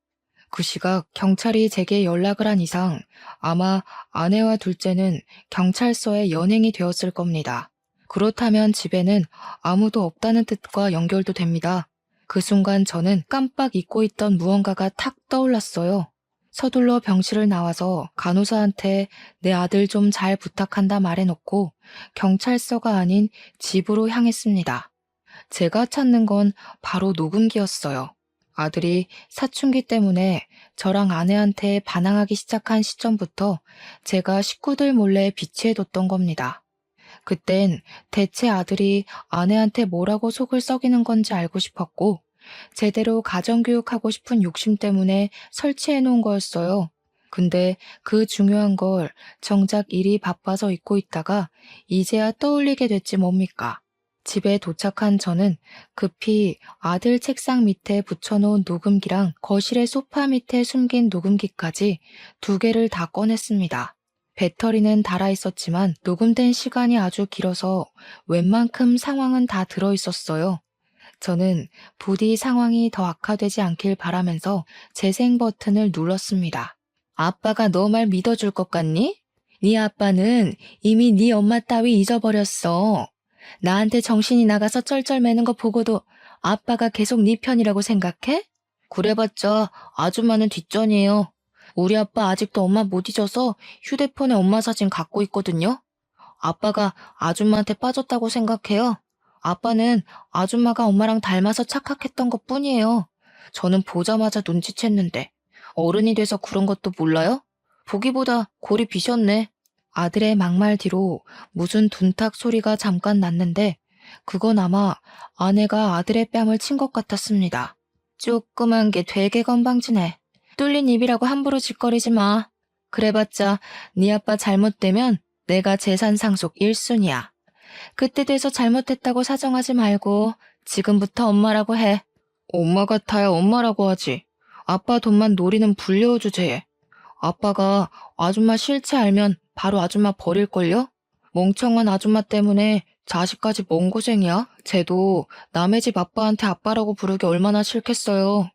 그 시각 경찰이 제게 연락을 한 이상 아마 아내와 둘째는 경찰서에 연행이 되었을 겁니다. 그렇다면 집에는 아무도 없다는 뜻과 연결도 됩니다. 그 순간 저는 깜빡 잊고 있던 무언가가 탁 떠올랐어요. 서둘러 병실을 나와서 간호사한테 내 아들 좀 잘 부탁한다 말해놓고 경찰서가 아닌 집으로 향했습니다. 제가 찾는 건 바로 녹음기였어요. 아들이 사춘기 때문에 저랑 아내한테 반항하기 시작한 시점부터 제가 식구들 몰래 비치해뒀던 겁니다. 그땐 대체 아들이 아내한테 뭐라고 속을 썩이는 건지 알고 싶었고 제대로 가정교육하고 싶은 욕심 때문에 설치해놓은 거였어요. 근데 그 중요한 걸 정작 일이 바빠서 잊고 있다가 이제야 떠올리게 됐지 뭡니까? 집에 도착한 저는 급히 아들 책상 밑에 붙여놓은 녹음기랑 거실의 소파 밑에 숨긴 녹음기까지 2개를 다 꺼냈습니다. 배터리는 달아있었지만 녹음된 시간이 아주 길어서 웬만큼 상황은 다 들어있었어요. 저는 부디 상황이 더 악화되지 않길 바라면서 재생 버튼을 눌렀습니다. 아빠가 너 말 믿어줄 것 같니? 네 아빠는 이미 네 엄마 따위 잊어버렸어. 나한테 정신이 나가서 쩔쩔매는 거 보고도 아빠가 계속 네 편이라고 생각해? 그래봤자 아줌마는 뒷전이에요. 우리 아빠 아직도 엄마 못 잊어서 휴대폰에 엄마 사진 갖고 있거든요. 아빠가 아줌마한테 빠졌다고 생각해요. 아빠는 아줌마가 엄마랑 닮아서 착각했던 것 뿐이에요. 저는 보자마자 눈치챘는데 어른이 돼서 그런 것도 몰라요? 보기보다 골이 비셨네. 아들의 막말 뒤로 무슨 둔탁 소리가 잠깐 났는데 그건 아마 아내가 아들의 뺨을 친 것 같았습니다. 조그만 게 되게 건방지네. 뚫린 입이라고 함부로 짓거리지 마. 그래봤자 네 아빠 잘못되면 내가 재산 상속 1순위야. 그때 돼서 잘못했다고 사정하지 말고 지금부터 엄마라고 해. 엄마 같아야 엄마라고 하지. 아빠 돈만 노리는 불려우 주제에. 아빠가 아줌마 실체 알면 바로 아줌마 버릴걸요? 멍청한 아줌마 때문에 자식까지 뭔 고생이야? 쟤도 남의 집 아빠한테 아빠라고 부르기 얼마나 싫겠어요.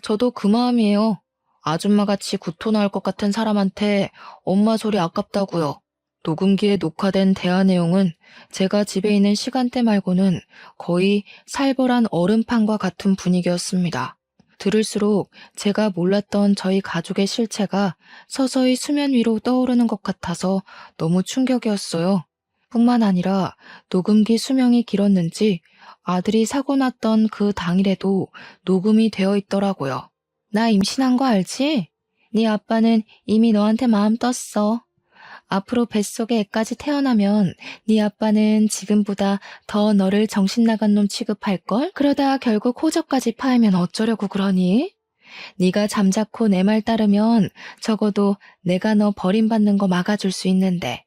저도 그 마음이에요. 아줌마같이 구토 나올 것 같은 사람한테 엄마 소리 아깝다고요. 녹음기에 녹화된 대화 내용은 제가 집에 있는 시간대 말고는 거의 살벌한 얼음판과 같은 분위기였습니다. 들을수록 제가 몰랐던 저희 가족의 실체가 서서히 수면 위로 떠오르는 것 같아서 너무 충격이었어요. 뿐만 아니라 녹음기 수명이 길었는지 아들이 사고 났던 그 당일에도 녹음이 되어 있더라고요. 나 임신한 거 알지? 네 아빠는 이미 너한테 마음 떴어. 앞으로 뱃속에 애까지 태어나면 네 아빠는 지금보다 더 너를 정신 나간 놈 취급할걸? 그러다 결국 호적까지 파이면 어쩌려고 그러니? 네가 잠자코 내 말 따르면 적어도 내가 너 버림받는 거 막아줄 수 있는데.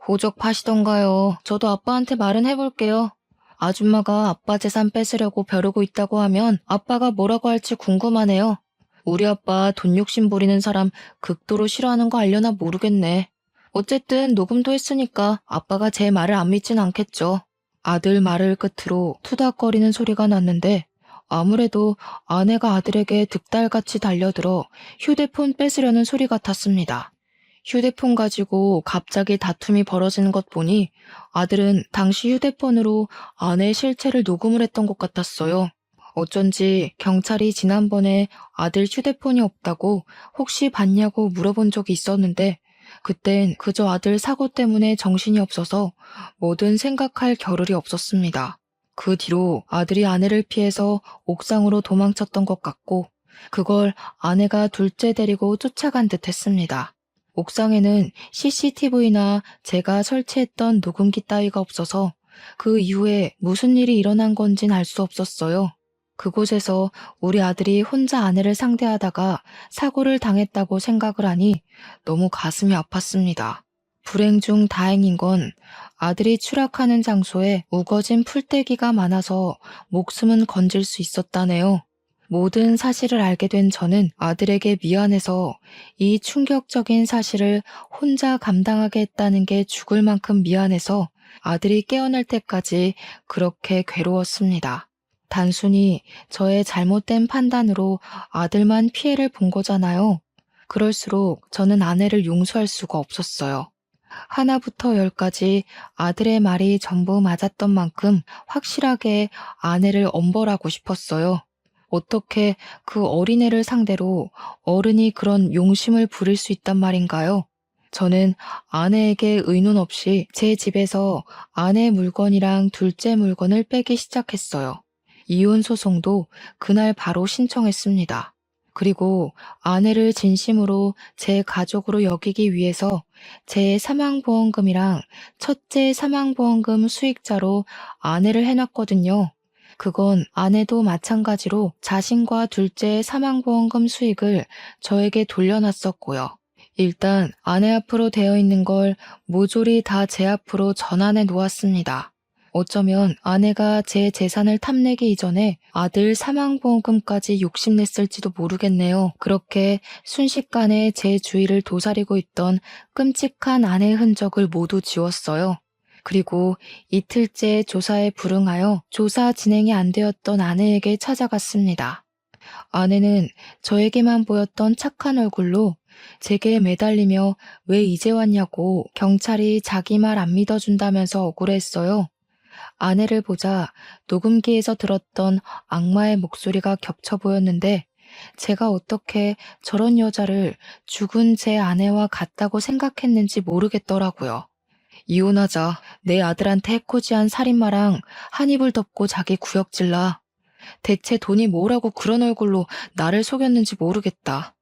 호적 파시던가요. 저도 아빠한테 말은 해볼게요. 아줌마가 아빠 재산 뺏으려고 벼르고 있다고 하면 아빠가 뭐라고 할지 궁금하네요. 우리 아빠 돈 욕심 부리는 사람 극도로 싫어하는 거 알려나 모르겠네. 어쨌든 녹음도 했으니까 아빠가 제 말을 안 믿진 않겠죠. 아들 말을 끝으로 투닥거리는 소리가 났는데 아무래도 아내가 아들에게 득달같이 달려들어 휴대폰 뺏으려는 소리 같았습니다. 휴대폰 가지고 갑자기 다툼이 벌어지는 것 보니 아들은 당시 휴대폰으로 아내의 실체를 녹음을 했던 것 같았어요. 어쩐지 경찰이 지난번에 아들 휴대폰이 없다고 혹시 봤냐고 물어본 적이 있었는데 그땐 그저 아들 사고 때문에 정신이 없어서 뭐든 생각할 겨를이 없었습니다. 그 뒤로 아들이 아내를 피해서 옥상으로 도망쳤던 것 같고 그걸 아내가 둘째 데리고 쫓아간 듯 했습니다. 옥상에는 CCTV나 제가 설치했던 녹음기 따위가 없어서 그 이후에 무슨 일이 일어난 건진 알 수 없었어요. 그곳에서 우리 아들이 혼자 아내를 상대하다가 사고를 당했다고 생각을 하니 너무 가슴이 아팠습니다. 불행 중 다행인 건 아들이 추락하는 장소에 우거진 풀떼기가 많아서 목숨은 건질 수 있었다네요. 모든 사실을 알게 된 저는 아들에게 미안해서 이 충격적인 사실을 혼자 감당하게 했다는 게 죽을 만큼 미안해서 아들이 깨어날 때까지 그렇게 괴로웠습니다. 단순히 저의 잘못된 판단으로 아들만 피해를 본 거잖아요. 그럴수록 저는 아내를 용서할 수가 없었어요. 하나부터 열까지 아들의 말이 전부 맞았던 만큼 확실하게 아내를 엄벌하고 싶었어요. 어떻게 그 어린애를 상대로 어른이 그런 용심을 부릴 수 있단 말인가요? 저는 아내에게 의논 없이 제 집에서 아내 물건이랑 둘째 물건을 빼기 시작했어요. 이혼 소송도 그날 바로 신청했습니다. 그리고 아내를 진심으로 제 가족으로 여기기 위해서 제 사망보험금이랑 첫째 사망보험금 수익자로 아내를 해놨거든요. 그건 아내도 마찬가지로 자신과 둘째 사망보험금 수익을 저에게 돌려놨었고요. 일단 아내 앞으로 되어 있는 걸 모조리 다 제 앞으로 전환해 놓았습니다. 어쩌면 아내가 제 재산을 탐내기 이전에 아들 사망보험금까지 욕심냈을지도 모르겠네요. 그렇게 순식간에 제 주위를 도사리고 있던 끔찍한 아내의 흔적을 모두 지웠어요. 그리고 이틀째 조사에 불응하여 조사 진행이 안 되었던 아내에게 찾아갔습니다. 아내는 저에게만 보였던 착한 얼굴로 제게 매달리며 왜 이제 왔냐고 경찰이 자기 말 안 믿어준다면서 억울했어요. 아내를 보자 녹음기에서 들었던 악마의 목소리가 겹쳐 보였는데 제가 어떻게 저런 여자를 죽은 제 아내와 같다고 생각했는지 모르겠더라고요. 이혼하자. 내 아들한테 해코지한 살인마랑 한 입을 덮고 자기 구역질라. 대체 돈이 뭐라고 그런 얼굴로 나를 속였는지 모르겠다.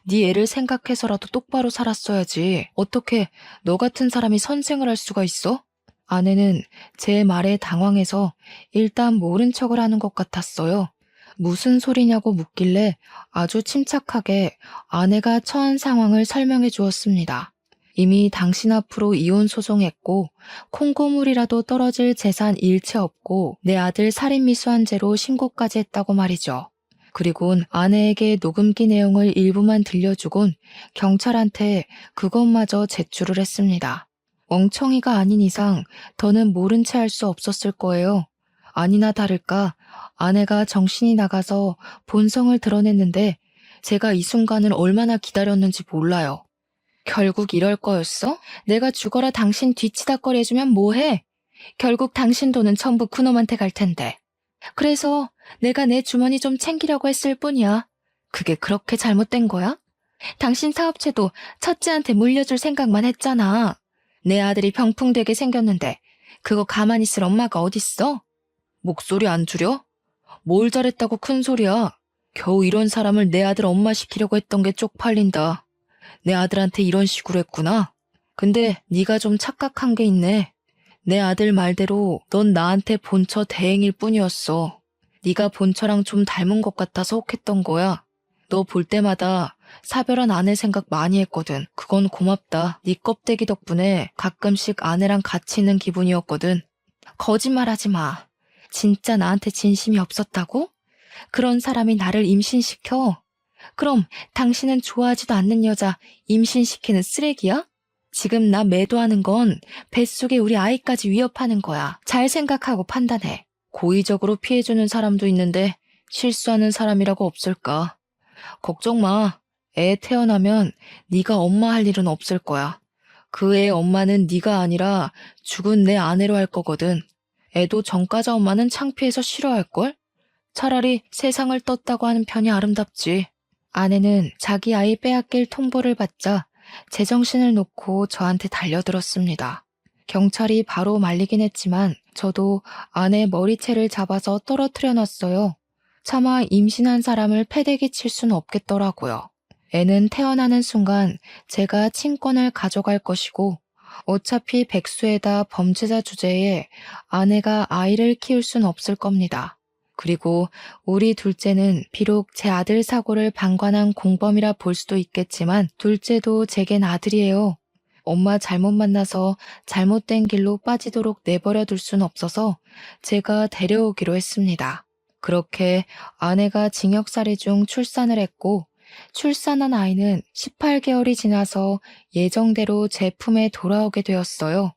네 애를 생각해서라도 똑바로 살았어야지. 어떻게 너 같은 사람이 선생을 할 수가 있어? 아내는 제 말에 당황해서 일단 모른 척을 하는 것 같았어요. 무슨 소리냐고 묻길래 아주 침착하게 아내가 처한 상황을 설명해 주었습니다. 이미 당신 앞으로 이혼 소송했고 콩고물이라도 떨어질 재산 일체 없고 내 아들 살인미수한죄로 신고까지 했다고 말이죠. 그리곤 아내에게 녹음기 내용을 일부만 들려주곤 경찰한테 그것마저 제출을 했습니다. 멍청이가 아닌 이상 더는 모른 채 할 수 없었을 거예요. 아니나 다를까 아내가 정신이 나가서 본성을 드러냈는데 제가 이 순간을 얼마나 기다렸는지 몰라요. 결국 이럴 거였어? 내가 죽어라 당신 뒤치다꺼리 해주면 뭐해? 결국 당신 돈은 전부 그놈한테 갈 텐데. 그래서 내가 내 주머니 좀 챙기려고 했을 뿐이야. 그게 그렇게 잘못된 거야? 당신 사업체도 첫째한테 물려줄 생각만 했잖아. 내 아들이 병풍되게 생겼는데 그거 가만히 있을 엄마가 어딨어? 목소리 안 줄여? 뭘 잘했다고 큰 소리야. 겨우 이런 사람을 내 아들 엄마 시키려고 했던 게 쪽팔린다. 내 아들한테 이런 식으로 했구나. 근데 네가 좀 착각한 게 있네. 내 아들 말대로 넌 나한테 본처 대행일 뿐이었어. 네가 본처랑 좀 닮은 것 같아서 혹했던 거야. 너 볼 때마다 사별한 아내 생각 많이 했거든. 그건 고맙다. 네 껍데기 덕분에 가끔씩 아내랑 같이 있는 기분이었거든. 거짓말하지 마. 진짜 나한테 진심이 없었다고? 그런 사람이 나를 임신시켜? 그럼 당신은 좋아하지도 않는 여자 임신시키는 쓰레기야? 지금 나 매도하는 건 뱃속에 우리 아이까지 위협하는 거야. 잘 생각하고 판단해. 고의적으로 피해주는 사람도 있는데 실수하는 사람이라고 없을까? 걱정 마. 애 태어나면 네가 엄마 할 일은 없을 거야. 그 애 엄마는 네가 아니라 죽은 내 아내로 할 거거든. 애도 전과자 엄마는 창피해서 싫어할걸? 차라리 세상을 떴다고 하는 편이 아름답지. 아내는 자기 아이 빼앗길 통보를 받자 제정신을 놓고 저한테 달려들었습니다. 경찰이 바로 말리긴 했지만 저도 아내 머리채를 잡아서 떨어뜨려 놨어요. 차마 임신한 사람을 패대기 칠 수는 없겠더라고요. 애는 태어나는 순간 제가 친권을 가져갈 것이고 어차피 백수에다 범죄자 주제에 아내가 아이를 키울 순 없을 겁니다. 그리고 우리 둘째는 비록 제 아들 사고를 방관한 공범이라 볼 수도 있겠지만 둘째도 제겐 아들이에요. 엄마 잘못 만나서 잘못된 길로 빠지도록 내버려 둘 순 없어서 제가 데려오기로 했습니다. 그렇게 아내가 징역살이 중 출산을 했고 출산한 아이는 18개월이 지나서 예정대로 제 품에 돌아오게 되었어요.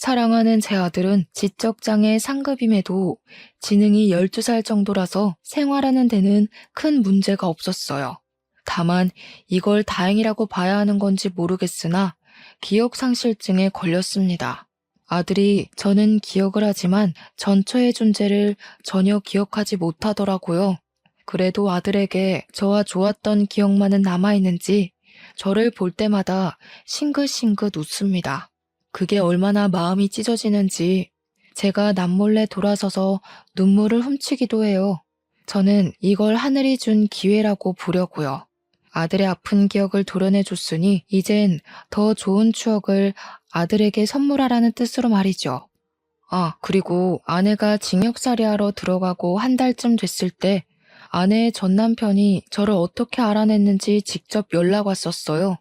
사랑하는 제 아들은 지적장애 상급임에도 지능이 12살 정도라서 생활하는 데는 큰 문제가 없었어요. 다만 이걸 다행이라고 봐야 하는 건지 모르겠으나 기억상실증에 걸렸습니다. 아들이 저는 기억을 하지만 전처의 존재를 전혀 기억하지 못하더라고요. 그래도 아들에게 저와 좋았던 기억만은 남아있는지 저를 볼 때마다 싱긋싱긋 웃습니다. 그게 얼마나 마음이 찢어지는지 제가 남몰래 돌아서서 눈물을 훔치기도 해요. 저는 이걸 하늘이 준 기회라고 보려고요. 아들의 아픈 기억을 도려내줬으니 이젠 더 좋은 추억을 아들에게 선물하라는 뜻으로 말이죠. 아, 그리고 아내가 징역살이하러 들어가고 한 달쯤 됐을 때 아내의 전 남편이 저를 어떻게 알아냈는지 직접 연락 왔었어요.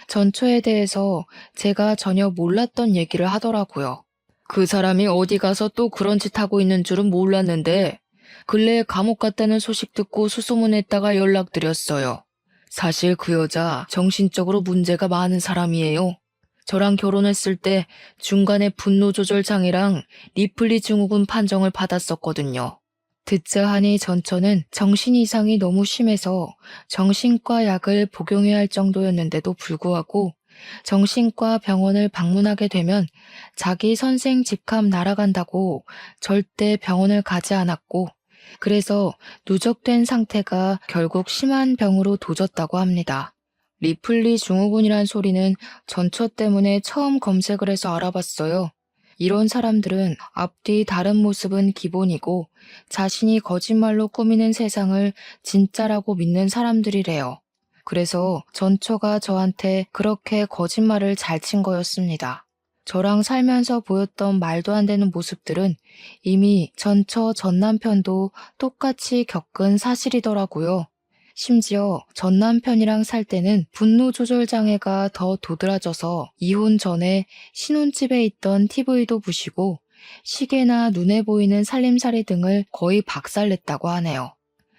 전처에 대해서 제가 전혀 몰랐던 얘기를 하더라고요. 그 사람이 어디 가서 또 그런 짓 하고 있는 줄은 몰랐는데 근래에 감옥 갔다는 소식 듣고 수소문했다가 연락드렸어요. 사실 그 여자 정신적으로 문제가 많은 사람이에요. 저랑 결혼했을 때 중간에 분노 조절 장애랑 리플리 증후군 판정을 받았었거든요. 듣자 하니 전처는 정신 이상이 너무 심해서 정신과 약을 복용해야 할 정도였는데도 불구하고 정신과 병원을 방문하게 되면 자기 선생 집값 날아간다고 절대 병원을 가지 않았고 그래서 누적된 상태가 결국 심한 병으로 도졌다고 합니다. 리플리 증후군이란 소리는 전처 때문에 처음 검색을 해서 알아봤어요. 이런 사람들은 앞뒤 다른 모습은 기본이고 자신이 거짓말로 꾸미는 세상을 진짜라고 믿는 사람들이래요. 그래서 전처가 저한테 그렇게 거짓말을 잘 친 거였습니다. 저랑 살면서 보였던 말도 안 되는 모습들은 이미 전처 전 남편도 똑같이 겪은 사실이더라고요. 심지어 전 남편이랑 살 때는 분노 조절 장애가 더 도드라져서 이혼 전에 신혼집에 있던 TV도 부시고 시계나 눈에 보이는 살림살이 등을 거의 박살냈다고 하네요.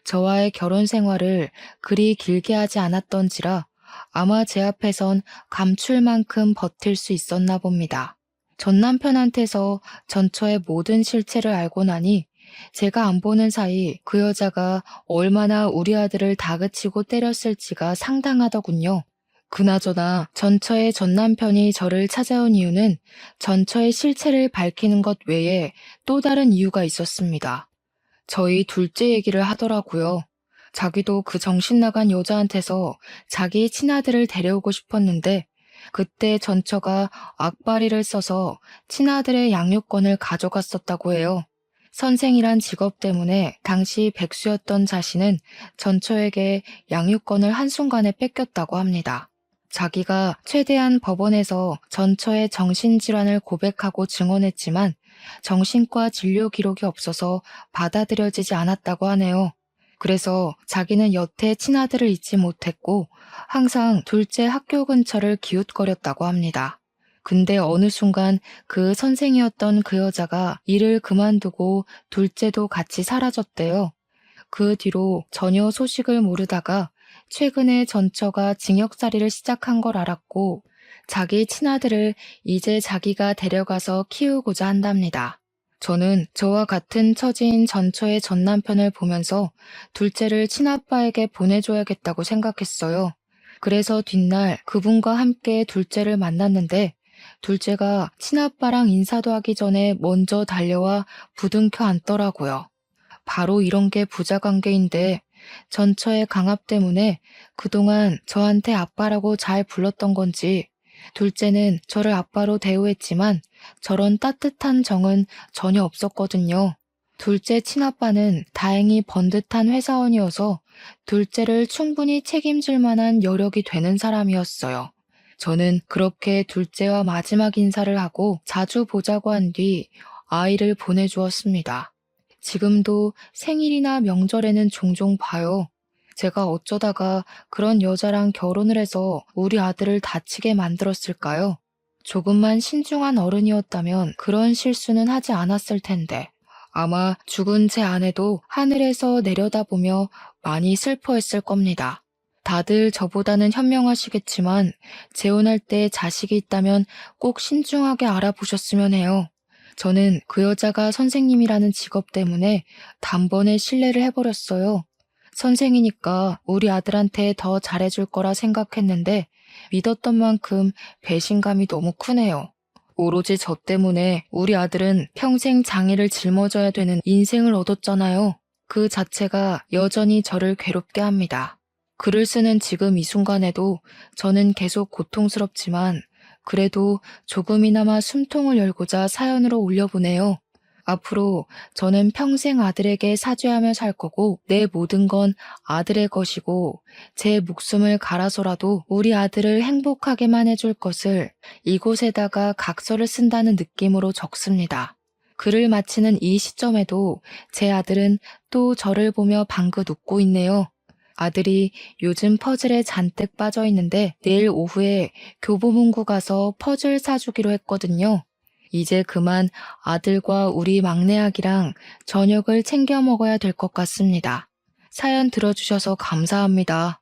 저와의 결혼 생활을 그리 길게 하지 않았던지라 아마 제 앞에선 감출 만큼 버틸 수 있었나 봅니다. 전 남편한테서 전처의 모든 실체를 알고 나니 제가 안 보는 사이 그 여자가 얼마나 우리 아들을 다그치고 때렸을지가 상당하더군요. 그나저나 전처의 전 남편이 저를 찾아온 이유는 전처의 실체를 밝히는 것 외에 또 다른 이유가 있었습니다. 저희 둘째 얘기를 하더라고요. 자기도 그 정신 나간 여자한테서 자기 친아들을 데려오고 싶었는데 그때 전처가 악바리를 써서 친아들의 양육권을 가져갔었다고 해요. 선생이란 직업 때문에 당시 백수였던 자신은 전처에게 양육권을 한순간에 뺏겼다고 합니다. 자기가 최대한 법원에서 전처의 정신질환을 고백하고 증언했지만 정신과 진료 기록이 없어서 받아들여지지 않았다고 하네요. 그래서 자기는 여태 친아들을 잊지 못했고 항상 둘째 학교 근처를 기웃거렸다고 합니다. 근데 어느 순간 그 선생이었던 그 여자가 일을 그만두고 둘째도 같이 사라졌대요. 그 뒤로 전혀 소식을 모르다가 최근에 전처가 징역살이를 시작한 걸 알았고 자기 친아들을 이제 자기가 데려가서 키우고자 한답니다. 저는 저와 같은 처지인 전처의 전 남편을 보면서 둘째를 친아빠에게 보내줘야겠다고 생각했어요. 그래서 뒷날 그분과 함께 둘째를 만났는데 둘째가 친아빠랑 인사도 하기 전에 먼저 달려와 부둥켜 안더라고요. 바로 이런 게 부자관계인데 전처의 강압 때문에 그동안 저한테 아빠라고 잘 불렀던 건지 둘째는 저를 아빠로 대우했지만 저런 따뜻한 정은 전혀 없었거든요. 둘째 친아빠는 다행히 번듯한 회사원이어서 둘째를 충분히 책임질 만한 여력이 되는 사람이었어요. 저는 그렇게 둘째와 마지막 인사를 하고 자주 보자고 한 뒤 아이를 보내주었습니다. 지금도 생일이나 명절에는 종종 봐요. 제가 어쩌다가 그런 여자랑 결혼을 해서 우리 아들을 다치게 만들었을까요? 조금만 신중한 어른이었다면 그런 실수는 하지 않았을 텐데. 아마 죽은 제 아내도 하늘에서 내려다보며 많이 슬퍼했을 겁니다. 다들 저보다는 현명하시겠지만 재혼할 때 자식이 있다면 꼭 신중하게 알아보셨으면 해요. 저는 그 여자가 선생님이라는 직업 때문에 단번에 신뢰를 해버렸어요. 선생이니까 우리 아들한테 더 잘해줄 거라 생각했는데 믿었던 만큼 배신감이 너무 크네요. 오로지 저 때문에 우리 아들은 평생 장애를 짊어져야 되는 인생을 얻었잖아요. 그 자체가 여전히 저를 괴롭게 합니다. 글을 쓰는 지금 이 순간에도 저는 계속 고통스럽지만 그래도 조금이나마 숨통을 열고자 사연으로 올려보네요. 앞으로 저는 평생 아들에게 사죄하며 살 거고 내 모든 건 아들의 것이고 제 목숨을 갈아서라도 우리 아들을 행복하게만 해줄 것을 이곳에다가 각서를 쓴다는 느낌으로 적습니다. 글을 마치는 이 시점에도 제 아들은 또 저를 보며 방긋 웃고 있네요. 아들이 요즘 퍼즐에 잔뜩 빠져 있는데 내일 오후에 교보문고 가서 퍼즐 사주기로 했거든요. 이제 그만 아들과 우리 막내 아기랑 저녁을 챙겨 먹어야 될 것 같습니다. 사연 들어주셔서 감사합니다.